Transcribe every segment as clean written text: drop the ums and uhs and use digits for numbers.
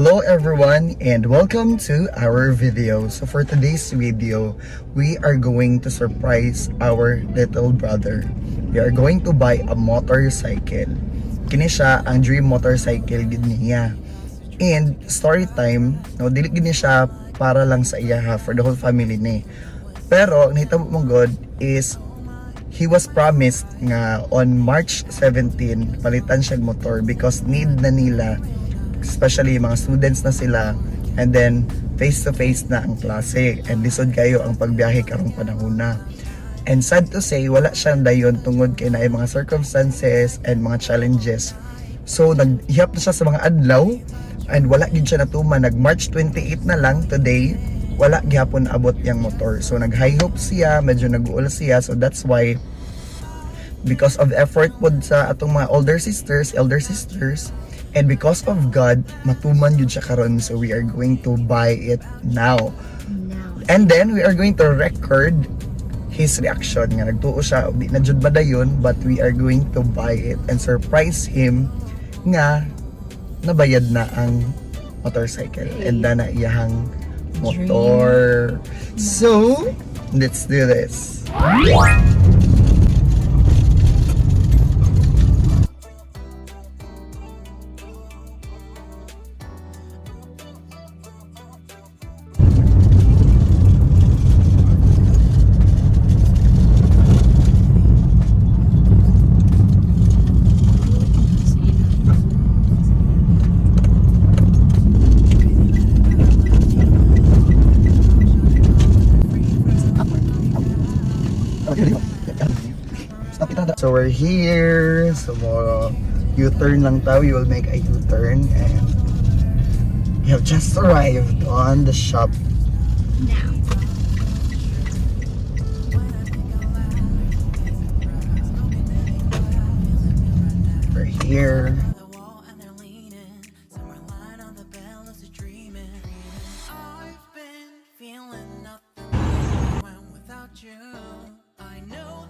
Hello everyone and welcome to our video. So for today's video, we are going to surprise our little brother. We are going to buy a motorcycle. Kini siya ang dream motorcycle gid niya. And story time, no, dili gid siya para lang sa iya ha, for the whole family ni. Pero ang nahitabo mong God is he was promised nga on March 17 palitan siya motor because need na nila, especially mga students na sila, and then face to face na ang klase and lisod kayo ang pagbiyahe karong panahon na. And sad to say, wala siyang dayon tungod kay naay mga circumstances and mga challenges. So naghihap na siya sa mga adlaw and wala gid siya natuman. Nag March 28 na lang today, wala gihapon abot yang motor. So nag high hope siya, medyo nag-uul siya. So that's why, because of the effort pod sa atong mga elder sisters, and because of God, matuman yun siya karon. So we are going to buy it now. And then we are going to record his reaction. Nga nagtuo siya, di na jud badayon, but we are going to buy it and surprise him nga nabayad na ang motorcycle and na iyahang motor. So let's do this. So we're here. So U-turn lang tayo. We will make a U-turn and we have just arrived on the shop now. We're here. I know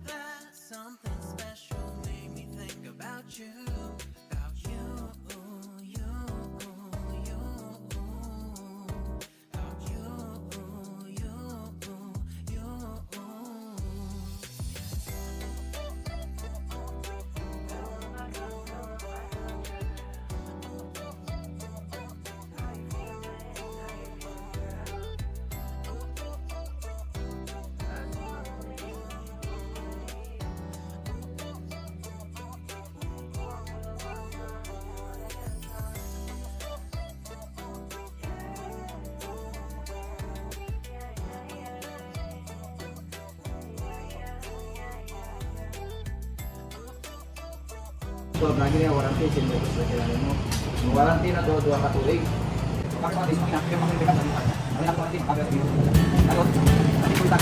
that something special made me think about you, about you, you, you, about you, you, you. So, lagi niya warranty, sino gusto kailangan mo. Warranty na doon, 2 katuig. Kapag hindi mo pinakita, ang warranty, pagkat dito. Ako, hindi ko lang.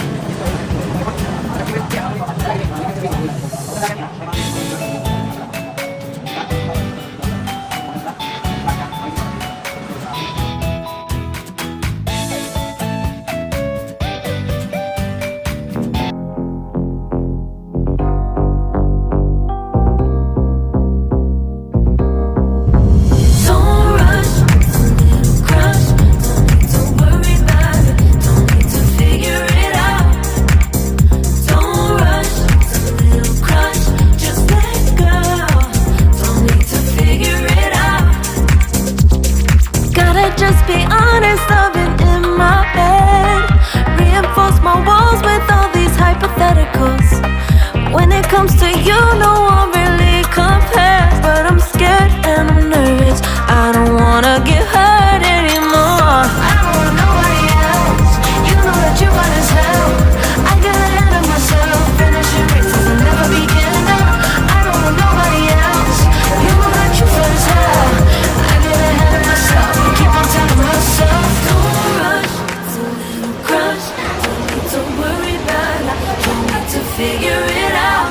When it comes to you, no one really compares. But I'm scared and I'm nervous. I don't wanna get hurt anymore. I don't want nobody else. You know that you got as hell. I get ahead of myself, finishing races and never begin. I don't want nobody else. You know that you feel as hell. I get ahead of myself, keep on telling myself, don't rush, it's a little crush. Don't need to worry about it, don't need to figure it out.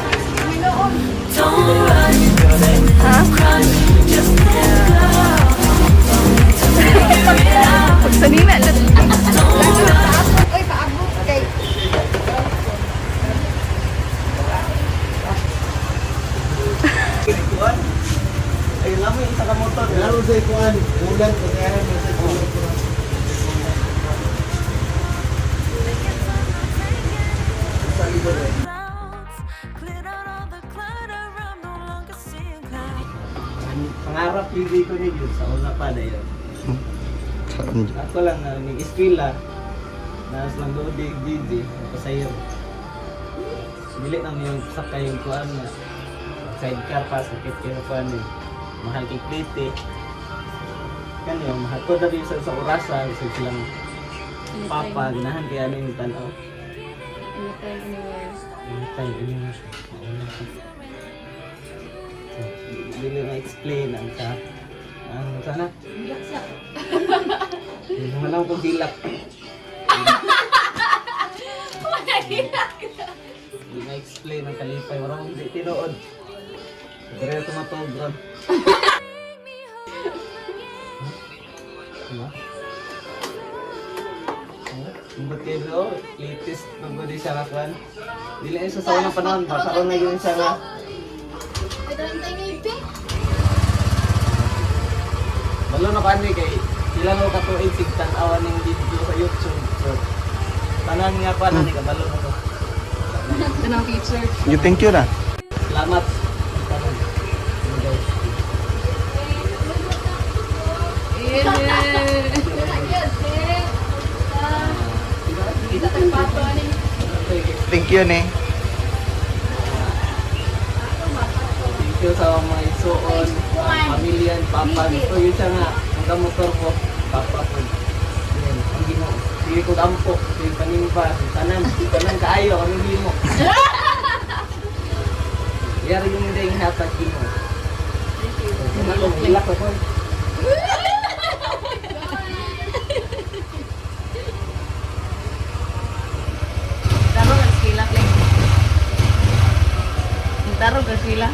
hindi ko na yun sa una pa na yun. Saan? Ako lang na nag-eskwela, nas lang doon di pasayo. Dili na yung sakay yung kuan na sidecar pa sa kit kuan eh. Mahal kay plate. Kanyo mahal ko na rin sa orasa sa silang papa ginahan kaya ning tan-aw. Anytime anywhere. Dili na explain ang sa sana. Wala akong dilak. Hindi na-explain ang kalipay. Wala akong di tinood. Pero tumatog, bro. Diba? Ba't kayo bro? Latest nung ko di siya kakuan. Dili na isa sa unang panahon. Bakaroon na yun siya nga. Malo na kami kay ilang mo katuig sigtan-awan ng video sa YouTube. So, tanan nga pa na ni kabalo na to. Tanang feature. You thank you na. Salamat. Tanan. Guys. Thank you ne. Thank you sa mga isuon, pamilya, papa. Gusto yun siya nga. Ang kamotor ko, papa ko. Yan, ang Ginoo. Sige ko dampo. Sige panimba. Tanan kaayo. Ang limo. Yari yung hindi yung hatag Ginoo. Thank you. Hilak ako. Taro ka sila, Clay. Taro ka sila.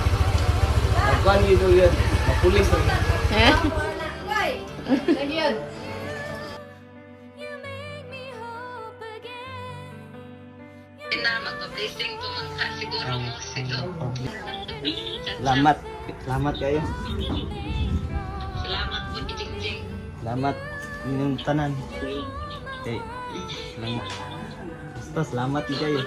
Pagkuhan yun yun. Mapulis yun. Eh? Salamat. Salamat kayo. Salamat. Inyong tanan. Okay. Salamat. Basta salamat kayo.